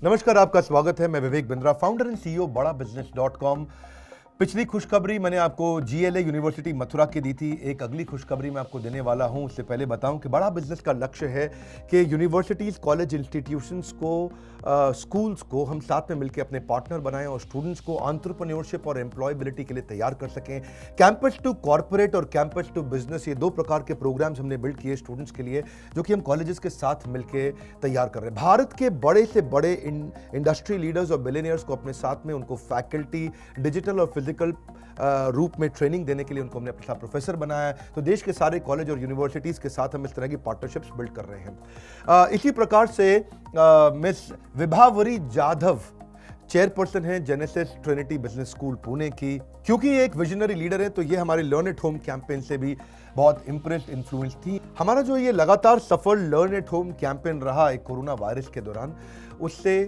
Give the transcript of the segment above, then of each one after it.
नमस्कार, आपका स्वागत है। मैं Vivek Bindra, founder and CEO बड़ा बिजनेस .com। पिछली खुशखबरी मैंने आपको जीएलए यूनिवर्सिटी मथुरा की दी थी। एक अगली खुशखबरी मैं आपको देने वाला हूं। उससे पहले बताऊं कि बड़ा बिजनेस का लक्ष्य है कि यूनिवर्सिटीज़, कॉलेज, इंस्टीट्यूशंस को, स्कूल्स को हम साथ में मिलकर अपने पार्टनर बनाएं और स्टूडेंट्स को एंटरप्रेन्योरशिप और एम्प्लॉयबिलिटी के लिए तैयार कर सकें। कैंपस टू कॉर्पोरेट और कैंपस टू बिजनेस, ये दो प्रकार के प्रोग्राम्स हमने बिल्ड किए स्टूडेंट्स के लिए, जो कि हम कॉलेजेस के साथ मिलकर तैयार कर रहे हैं। भारत के बड़े से बड़े इंडस्ट्री लीडर्स और बिलियनियर्स को अपने साथ में, उनको फैकल्टी, डिजिटल और फिजिकल रूप में ट्रेनिंग देने के लिए उनको हमने अपने साथ प्रोफेसर बनाया है। तो देश के सारे कॉलेज और यूनिवर्सिटीज़ के साथ हम इस तरह की पार्टनरशिप्स बिल्ड कर रहे हैं। इसी प्रकार से मिस विभावरी जाधव चेयरपर्सन हैं genesis Trinity business school Pune की। क्योंकि ये एक विजनरी लीडर है, तो ये हमारे लर्न एट होम कैंपेन से भी बहुत इंप्रेस्ड, इन्फ्लुएंस थी। हमारा जो ये लगातार सफल लर्न एट होम कैंपेन रहा एक कोरोना वायरस के दौरान, उससे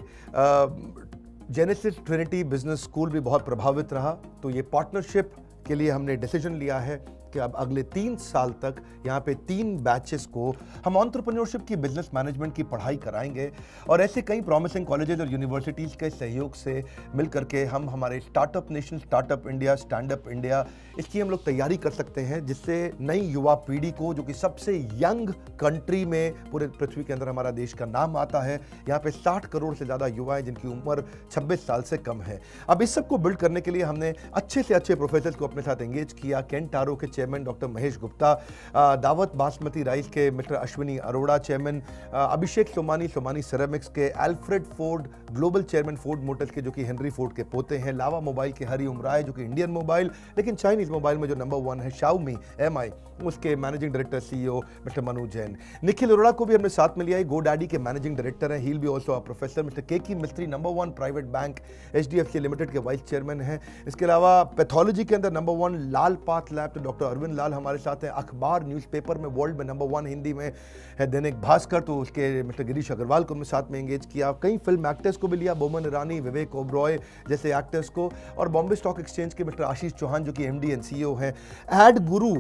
जेनेसिस ट्रिनिटी बिजनेस स्कूल भी बहुत प्रभावित रहा। तो ये पार्टनरशिप के लिए हमने डिसीजन लिया है कि अब अगले 3 साल तक यहाँ पे 3 बैचेस को हम एंटरप्रेन्योरशिप की, बिजनेस मैनेजमेंट की पढ़ाई कराएंगे। और ऐसे कई प्रॉमिसिंग कॉलेजेस और यूनिवर्सिटीज़ के सहयोग से मिल करके हम हमारे startup nation, startup India, stand up India, इसकी हम लोग तैयारी कर सकते हैं, जिससे नई युवा पीढ़ी को, जो कि सबसे यंग कंट्री में पूरे पृथ्वी के अंदर हमारा देश का नाम आता है, यहाँ पे 60 करोड़ से ज़्यादा युवा हैं जिनकी उम्र 26 साल से कम है। अब इस सब को बिल्ड करने के लिए हमने अच्छे से अच्छे प्रोफेसर्स को अपने साथ एंगेज किया। केन टारो के चेयरमैन डॉक्टर महेश गुप्ता, दावत बासमती राइस के मिस्टर अश्विनी अरोड़ा चेयरमैन, अभिषेक सोमानी सिरेमिक्स के, Alfred Ford global chairman Ford Motors के, जो कि हेनरी फोर्ड के पोते हैं, लावा मोबाइल के हरिओम राय, जो कि इंडियन मोबाइल लेकिन चाइनीज मोबाइल में जो नंबर 1 है, शाओमी एमआई, उसके managing director CEO mister Manu Jain. Nikhil Arora को भी हमने साथ में लिया है, गोडैडी के मैनेजिंग डायरेक्टर हैं, he'll be also a professor. Mister Keki Mistry, number 1 private bank HDFC limited के वाइस चेयरमैन हैं। इसके अलावा पैथोलॉजी के अंदर नंबर 1 लाल पाथ लैब, तो डॉक्टर अरविंद लाल हमारे साथ हैं। अखबार, न्यूज़पेपर में वर्ल्ड में नंबर 1 हिंदी में है दैनिक भास्कर, तो उसके मिस्टर गिरीश अग्रवाल को हमने साथ में एंगेज किया। कई फिल्म एक्टर्स को भी लिया, बोमन ईरानी, विवेक ओबरॉय जैसे एक्टर्स को, और बॉम्बे स्टॉक एक्सचेंज के मिस्टर आशीष चौहान, जो कि एमडी एंड सीईओ हैं। एड गुरु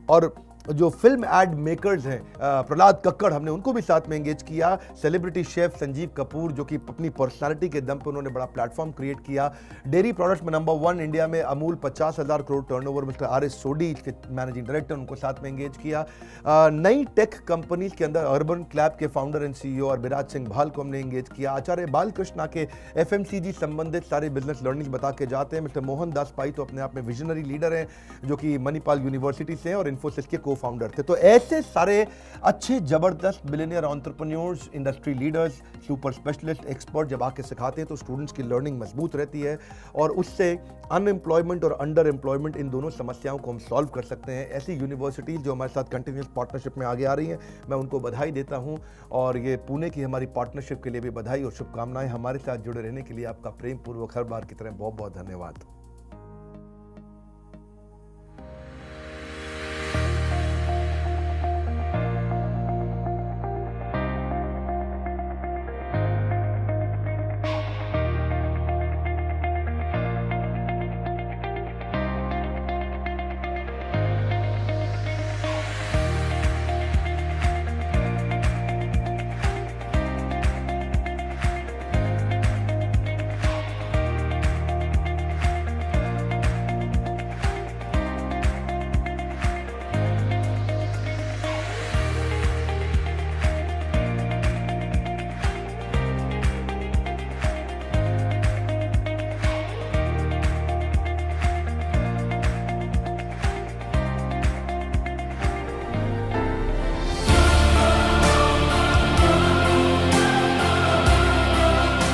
और जो फिल्म एड मेकर्स हैं, प्रहलाद कक्कड़, हमने उनको भी साथ में एंगेज किया। सेलिब्रिटी शेफ संजीव कपूर, जो कि अपनी पर्सनालिटी के दम पे उन्होंने बड़ा प्लेटफॉर्म क्रिएट किया। डेयरी प्रोडक्ट्स में नंबर 1 इंडिया में Amul, 50,000 crore turnover, mister R S. Sodhi इसके मैनेजिंग डायरेक्टर, उनको साथ में एंगेज किया। नई टेक कंपनीज के अंदर अर्बन क्लैब के फाउंडर एंड सीईओ और विराज सिंह भाल को हमने एंगेज किया। आचार्य बालकृष्णा के एफएमसीजी संबंधित सारे बिजनेस लर्निंग बता के जाते हैं। मिस्टर मोहन दास पाई तो अपने आप में विजनरी लीडर हैं, जो कि मणिपाल यूनिवर्सिटी से हैं और इन्फोसिस के फाउंडर थे। तो ऐसे सारे अच्छे जबरदस्त billionaire entrepreneurs, industry leaders, super specialist, expert जब आके सिखाते हैं तो स्टूडेंट्स की लर्निंग मजबूत रहती है और उससे अनएम्प्लॉयमेंट और अंडर एम्प्लॉयमेंट, इन दोनों समस्याओं को हम सॉल्व कर सकते हैं। ऐसी यूनिवर्सिटीज जो हमारे साथ कंटिन्यूस पार्टनरशिप में आगे आ रही हैं, मैं उनको बधाई देता हूं। और ये पुणे की हमारी पार्टनरशिप के लिए भी बधाई और शुभकामनाएं। हमारे साथ जुड़े रहने के लिए आपका प्रेम पूर्वक हर बार की तरह बहुत बहुत धन्यवाद।